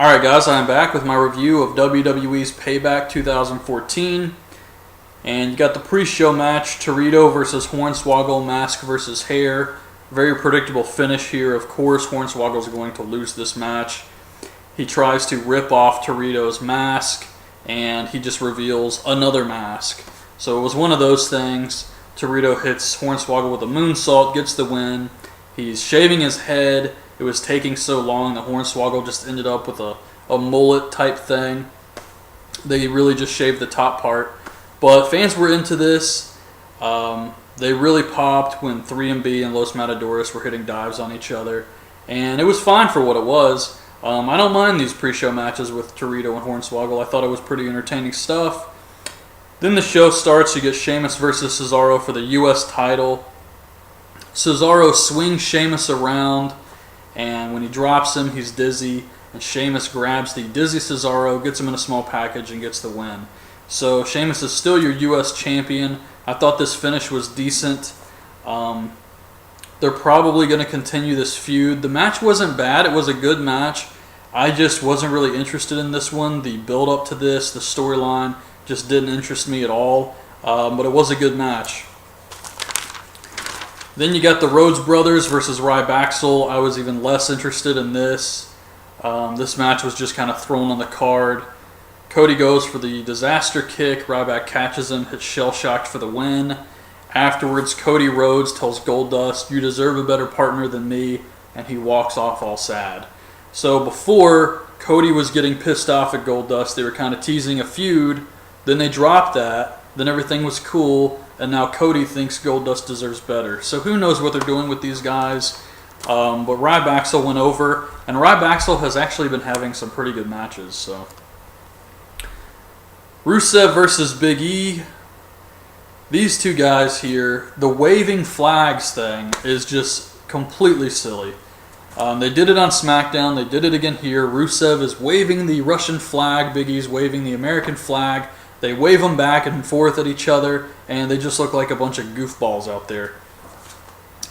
Alright guys, I'm back with my review of WWE's Payback 2014. And you got the pre-show match, Torito versus Hornswoggle, mask versus hair. Very predictable finish here. Of course, Hornswoggle's going to lose this match. He tries to rip off Torito's mask, and he just reveals another mask. So it was one of those things. Torito hits Hornswoggle with a moonsault, gets the win. He's shaving his head. It was taking so long that Hornswoggle just ended up with a mullet type thing. They really just shaved the top part. But fans were into this. They really popped when 3MB and Los Matadores were hitting dives on each other. And it was fine for what it was. I don't mind these pre-show matches with Torito and Hornswoggle. I thought it was pretty entertaining stuff. Then the show starts. You get Sheamus versus Cesaro for the U.S. title. Cesaro swings Sheamus around, and when he drops him, he's dizzy. And Sheamus grabs the dizzy Cesaro, gets him in a small package, and gets the win. So Sheamus is still your U.S. champion. I thought this finish was decent. They're probably going to continue this feud. The match wasn't bad. It was a good match. I just wasn't really interested in this one. The build-up to this, the storyline, just didn't interest me at all. But it was a good match. Then you got the Rhodes Brothers versus Ryback. I was even less interested in this. This match was just kind of thrown on the card. Cody goes for the disaster kick. Ryback catches him, hits Shell-Shocked for the win. Afterwards, Cody Rhodes tells Goldust, "You deserve a better partner than me," and he walks off all sad. So before, Cody was getting pissed off at Goldust. They were kind of teasing a feud. Then they dropped that. Then everything was cool. And now Cody thinks Goldust deserves better. So who knows what they're doing with these guys. But Ryback went over. And Ryback has actually been having some pretty good matches. So Rusev versus Big E. These two guys here, the waving flags thing is just completely silly. They did it on SmackDown. They did it again here. Rusev is waving the Russian flag. Big E's waving the American flag. They wave them back and forth at each other, and they just look like a bunch of goofballs out there.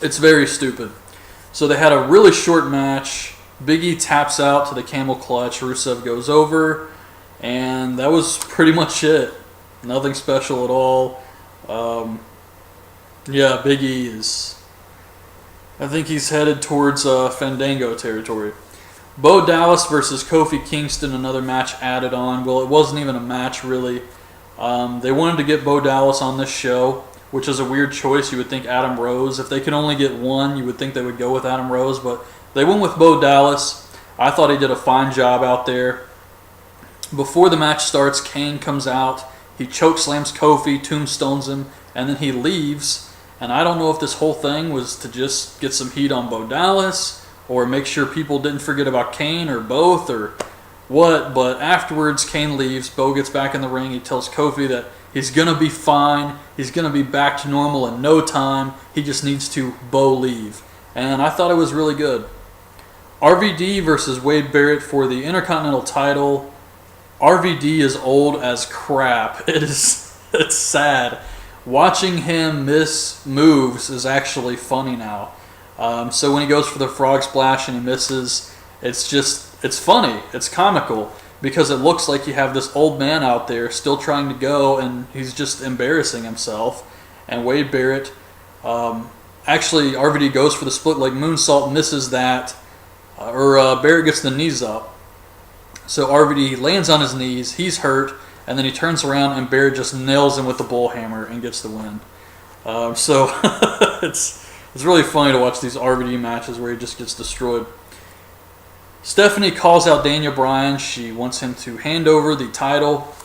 It's very stupid. So they had a really short match. Big E taps out to the camel clutch. Rusev goes over, and that was pretty much it. Nothing special at all. Yeah, Big E is... I think he's headed towards Fandango territory. Bo Dallas versus Kofi Kingston, another match added on. Well, it wasn't even a match, really. They wanted to get Bo Dallas on this show, which is a weird choice. You would think Adam Rose. If they could only get one, you would think they would go with Adam Rose, but they went with Bo Dallas. I thought he did a fine job out there. Before the match starts, Kane comes out. He chokeslams Kofi, tombstones him, and then he leaves. And I don't know if this whole thing was to just get some heat on Bo Dallas or make sure people didn't forget about Kane or both or what. But afterwards, Kane leaves. Bo gets back in the ring. He tells Kofi that he's going to be fine. He's going to be back to normal in no time. He just needs to Bo leave. And I thought it was really good. RVD versus Wade Barrett for the Intercontinental title. RVD is old as crap. It's sad. Watching him miss moves is actually funny now. So when he goes for the frog splash and he misses, it's funny. It's comical because it looks like you have this old man out there still trying to go, and he's just embarrassing himself. And Wade Barrett, actually RVD goes for the split leg moonsault, misses that, Barrett gets the knees up. So RVD lands on his knees, he's hurt, and then he turns around and Barrett just nails him with the bullhammer and gets the win. So it's really funny to watch these RVD matches where he just gets destroyed. Stephanie calls out Daniel Bryan. She wants him to hand over the title,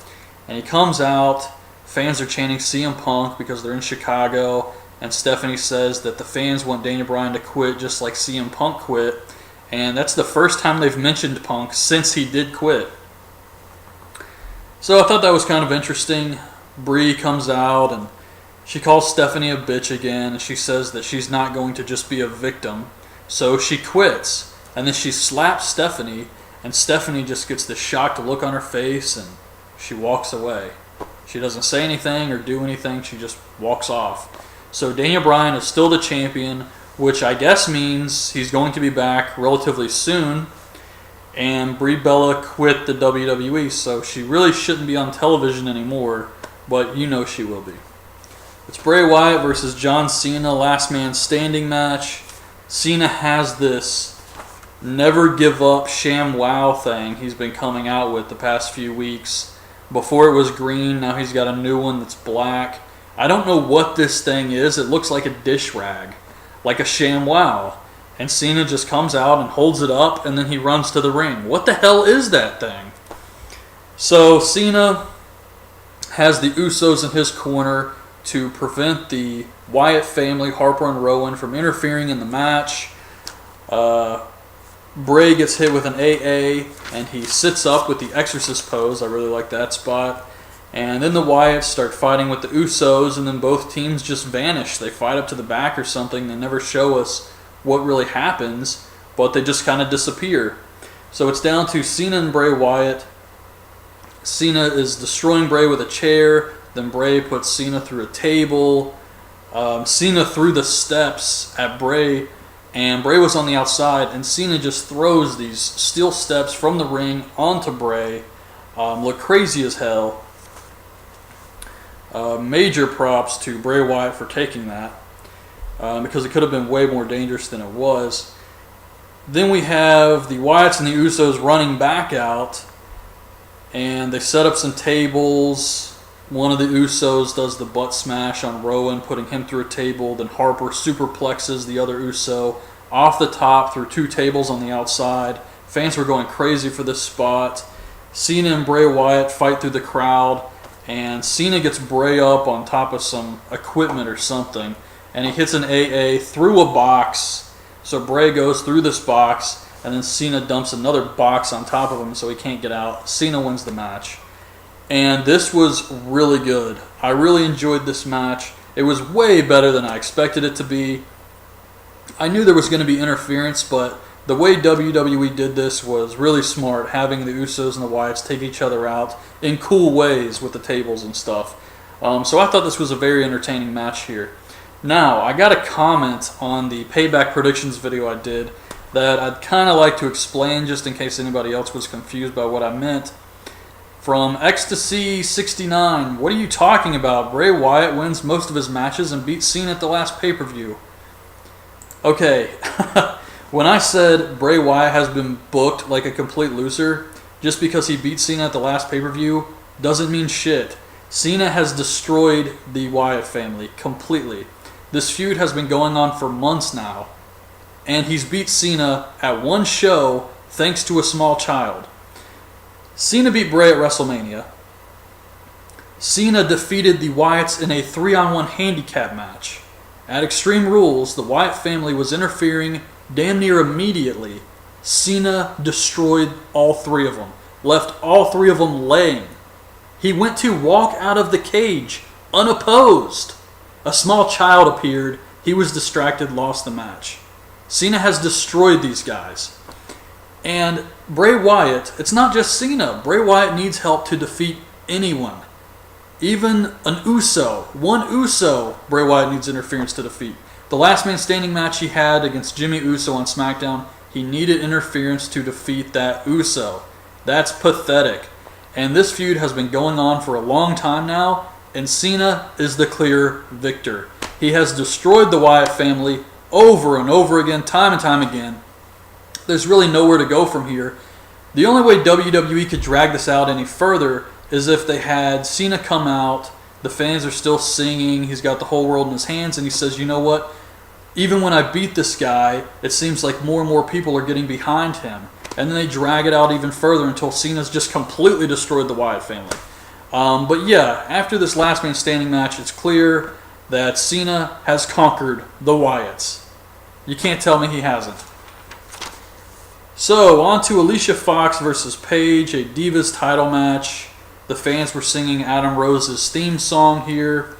and he comes out. Fans are chanting CM Punk because they're in Chicago, and Stephanie says that the fans want Daniel Bryan to quit just like CM Punk quit, and that's the first time they've mentioned Punk since he did quit. So I thought that was kind of interesting. Brie comes out and she calls Stephanie a bitch again, and she says that she's not going to just be a victim. So she quits, and then she slaps Stephanie, and Stephanie just gets this shocked look on her face, and she walks away. She doesn't say anything or do anything, she just walks off. So Daniel Bryan is still the champion, which I guess means he's going to be back relatively soon. And Brie Bella quit the WWE, so she really shouldn't be on television anymore, but you know she will be. It's Bray Wyatt versus John Cena, last man standing match. Cena has this never give up sham wow thing he's been coming out with the past few weeks. Before it was green, now he's got a new one that's black. I don't know what this thing is. It looks like a dish rag, like a sham wow. And Cena just comes out and holds it up, and then he runs to the ring. What the hell is that thing? So Cena has the Usos in his corner to prevent the Wyatt family, Harper and Rowan, from interfering in the match. Bray gets hit with an AA, and he sits up with the Exorcist pose. I really like that spot. And then the Wyatts start fighting with the Usos, and then both teams just vanish. They fight up to the back or something. They never show us what really happens, but they just kind of disappear. So it's down to Cena and Bray Wyatt. Cena is destroying Bray with a chair. Then Bray puts Cena through a table. Cena threw the steps at Bray, and Bray was on the outside, and Cena just throws these steel steps from the ring onto Bray. Look crazy as hell. Major props to Bray Wyatt for taking that, because it could have been way more dangerous than it was. Then we have the Wyatts and the Usos running back out, and they set up some tables. One of the Usos does the butt smash on Rowan, putting him through a table. Then Harper superplexes the other Uso off the top through two tables on the outside. Fans were going crazy for this spot. Cena and Bray Wyatt fight through the crowd, and Cena gets Bray up on top of some equipment or something, and he hits an AA through a box. So Bray goes through this box, and then Cena dumps another box on top of him so he can't get out. Cena wins the match. And this was really good. I really enjoyed this match. It was way better than I expected it to be. I knew there was going to be interference, but the way WWE did this was really smart, having the Usos and the Wyatts take each other out in cool ways with the tables and stuff. So I thought this was a very entertaining match here. Now, I got a comment on the Payback predictions video I did that I'd kind of like to explain just in case anybody else was confused by what I meant. From Ecstasy69, what are you talking about? Bray Wyatt wins most of his matches and beats Cena at the last pay-per-view. Okay, when I said Bray Wyatt has been booked like a complete loser, just because he beat Cena at the last pay-per-view doesn't mean shit. Cena has destroyed the Wyatt family completely. This feud has been going on for months now, and he's beat Cena at one show thanks to a small child. Cena beat Bray at WrestleMania. Cena defeated the Wyatts in a 3-on-1 handicap match. At Extreme Rules, the Wyatt family was interfering damn near immediately. Cena destroyed all three of them. Left all three of them laying. He went to walk out of the cage unopposed. A small child appeared. He was distracted, lost the match. Cena has destroyed these guys. And Bray Wyatt, it's not just Cena. Bray Wyatt needs help to defeat anyone. Even an Uso. One Uso, Bray Wyatt needs interference to defeat. The last man standing match he had against Jimmy Uso on SmackDown, he needed interference to defeat that Uso. That's pathetic. And this feud has been going on for a long time now, and Cena is the clear victor. He has destroyed the Wyatt family over and over again, time and time again. There's really nowhere to go from here. The only way WWE could drag this out any further is if they had Cena come out, the fans are still singing, he's got the whole world in his hands, and he says, you know what, even when I beat this guy, it seems like more and more people are getting behind him. And then they drag it out even further until Cena's just completely destroyed the Wyatt family. But yeah, after this last man standing match, it's clear that Cena has conquered the Wyatts. You can't tell me he hasn't. So, on to Alicia Fox versus Paige, a Divas title match. The fans were singing Adam Rose's theme song here,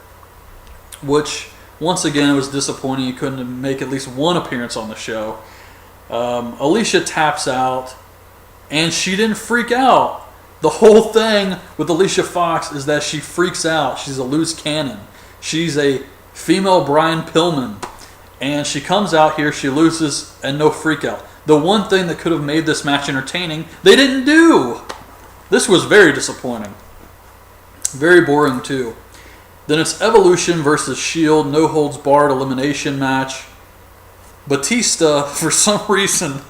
which, once again, was disappointing. He couldn't make at least one appearance on the show. Alicia taps out, and she didn't freak out. The whole thing with Alicia Fox is that she freaks out. She's a loose cannon. She's a female Brian Pillman. And she comes out here, she loses, and no freak out. The one thing that could have made this match entertaining, they didn't do. This was very disappointing. Very boring too. Then it's Evolution versus Shield, no holds barred elimination match. Batista, for some reason,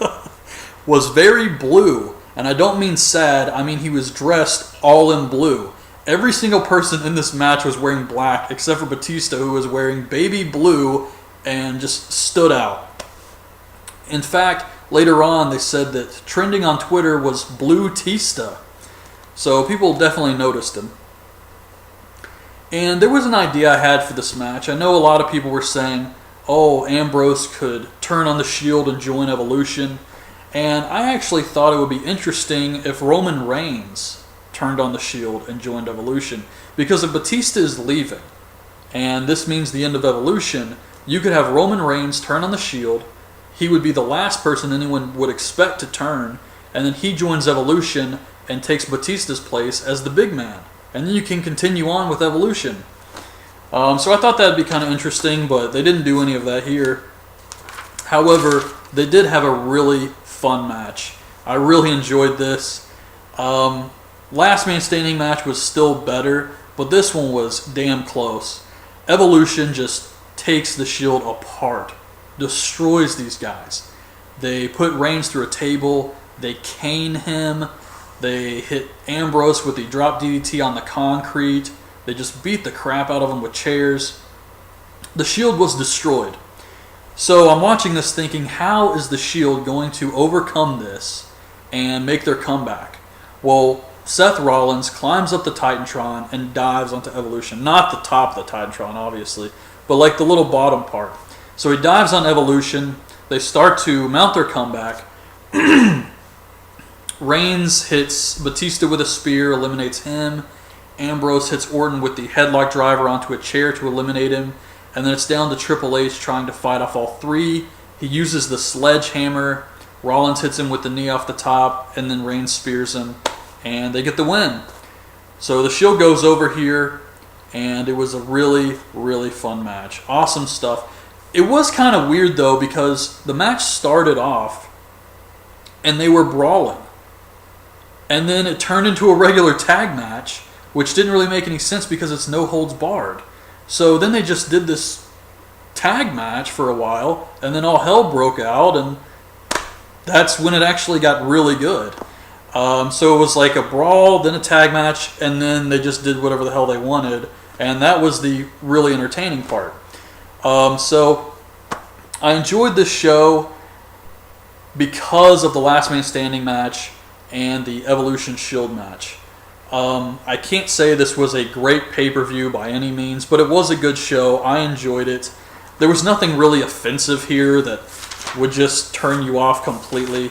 was very blue. And I don't mean sad, I mean he was dressed all in blue. Every single person in this match was wearing black, except for Batista, who was wearing baby blue and just stood out. In fact, later on they said that trending on Twitter was Blue Tista. So people definitely noticed him. And there was an idea I had for this match. I know a lot of people were saying, oh, Ambrose could turn on the Shield and join Evolution. And I actually thought it would be interesting if Roman Reigns turned on the Shield and joined Evolution. Because if Batista is leaving, and this means the end of Evolution, you could have Roman Reigns turn on the Shield. He would be the last person anyone would expect to turn. And then he joins Evolution and takes Batista's place as the big man. And then you can continue on with Evolution. So I thought that would be kind of interesting, but they didn't do any of that here. However, they did have a really fun match. I really enjoyed this. Last Man Standing match was still better, but this one was damn close. Evolution just takes the Shield apart, destroys these guys. They put Reigns through a table, they cane him, they hit Ambrose with the drop DDT on the concrete, they just beat the crap out of him with chairs. The Shield was destroyed. So I'm watching this thinking, how is the Shield going to overcome this and make their comeback? Well, Seth Rollins climbs up the Titantron and dives onto Evolution. Not the top of the Titantron, obviously, but like the little bottom part. So he dives on Evolution. They start to mount their comeback. Reigns hits Batista with a spear, eliminates him. Ambrose hits Orton with the headlock driver onto a chair to eliminate him. And then it's down to Triple H trying to fight off all three. He uses the sledgehammer. Rollins hits him with the knee off the top, and then Reigns spears him. And they get the win. So the Shield goes over here, and it was a really, really fun match. Awesome stuff. It was kind of weird, though, because the match started off, and they were brawling. And then it turned into a regular tag match, which didn't really make any sense because it's no holds barred. So then they just did this tag match for a while, and then all hell broke out, and that's when it actually got really good. So it was like a brawl, then a tag match, and then they just did whatever the hell they wanted, and that was the really entertaining part. So I enjoyed this show because of the Last Man Standing match and the Evolution Shield match. I can't say this was a great pay-per-view by any means, but it was a good show. I enjoyed it. There was nothing really offensive here that would just turn you off completely.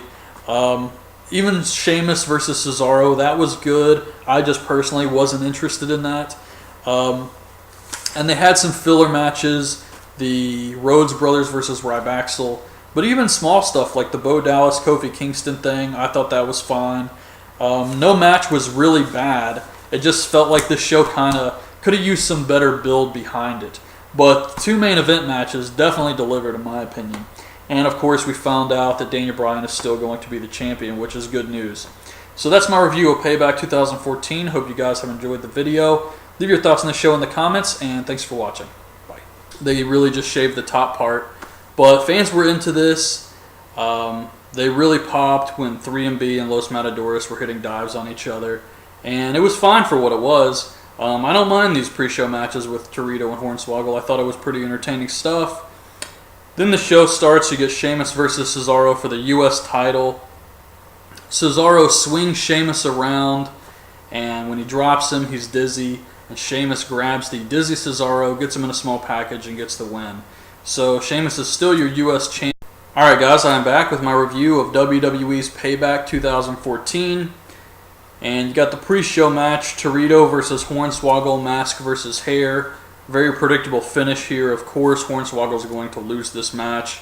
Even Sheamus versus Cesaro, that was good. I just personally wasn't interested in that. And they had some filler matches, the Rhodes Brothers versus Rybaxel. But even small stuff like the Bo Dallas Kofi Kingston thing, I thought that was fine. No match was really bad. It just felt like this show kind of could have used some better build behind it. But two main event matches definitely delivered, in my opinion. And of course, we found out that Daniel Bryan is still going to be the champion, which is good news. So that's my review of Payback 2014. Hope you guys have enjoyed the video. Leave your thoughts on the show in the comments, and thanks for watching. Bye. They really just shaved the top part. But fans were into this. They really popped when 3MB and Los Matadores were hitting dives on each other. And it was fine for what it was. I don't mind these pre-show matches with Torito and Hornswoggle. I thought it was pretty entertaining stuff. Then the show starts. You get Sheamus versus Cesaro for the U.S. title. Cesaro swings Sheamus around, and when he drops him, he's dizzy. And Sheamus grabs the dizzy Cesaro, gets him in a small package, and gets the win. So Sheamus is still your U.S. champion. Alright guys, I am back with my review of WWE's Payback 2014. And you got the pre-show match, Torito versus Hornswoggle, mask versus hair. Very predictable finish here. Of course, Hornswoggle is going to lose this match.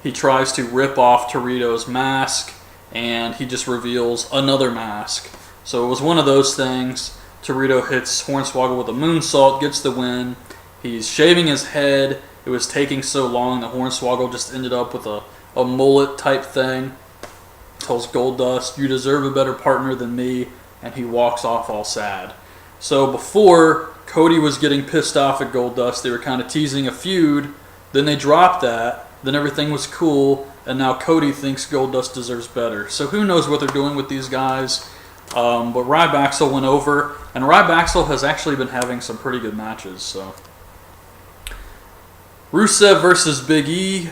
He tries to rip off Torito's mask, and he just reveals another mask. So it was one of those things. Torito hits Hornswoggle with a moonsault, gets the win. He's shaving his head. It was taking so long that Hornswoggle just ended up with a a mullet type thing. Tells Goldust, "You deserve a better partner than me," and he walks off all sad. So before, Cody was getting pissed off at Goldust. They were kind of teasing a feud. Then they dropped that. Then everything was cool, and now Cody thinks Goldust deserves better. So who knows what they're doing with these guys. But Rybacksel went over, and Rybacksel has actually been having some pretty good matches. So Rusev versus Big E.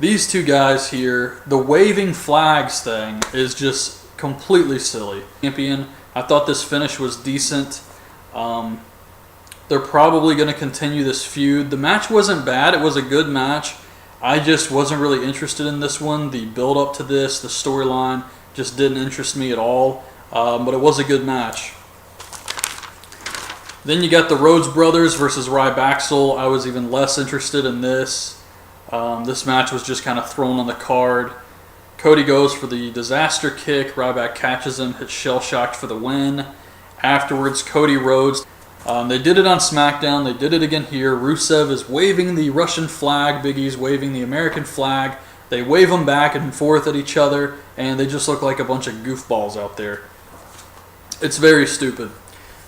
These two guys here, the waving flags thing is just completely silly. Champion, I thought this finish was decent. They're probably going to continue this feud. The match wasn't bad. It was a good match. I just wasn't really interested in this one. The build up to this, the storyline, just didn't interest me at all. But it was a good match. Then you got the Rhodes Brothers versus Rybacksel. I was even less interested in this. This match was just kind of thrown on the card. Cody goes for the disaster kick. Ryback catches him, hits Shell Shocked for the win. Afterwards, Cody Rhodes. They did it on SmackDown. They did it again here. Rusev is waving the Russian flag. Big E's waving the American flag. They wave them back and forth at each other, and they just look like a bunch of goofballs out there. It's very stupid.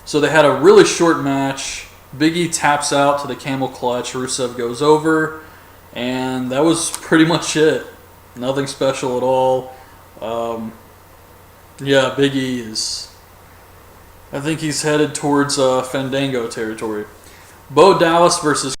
So they had a really short match. Big E taps out to the camel clutch. Rusev goes over, and that was pretty much it. Nothing special at all. Yeah, Big E is... I think he's headed towards Fandango territory. Bo Dallas versus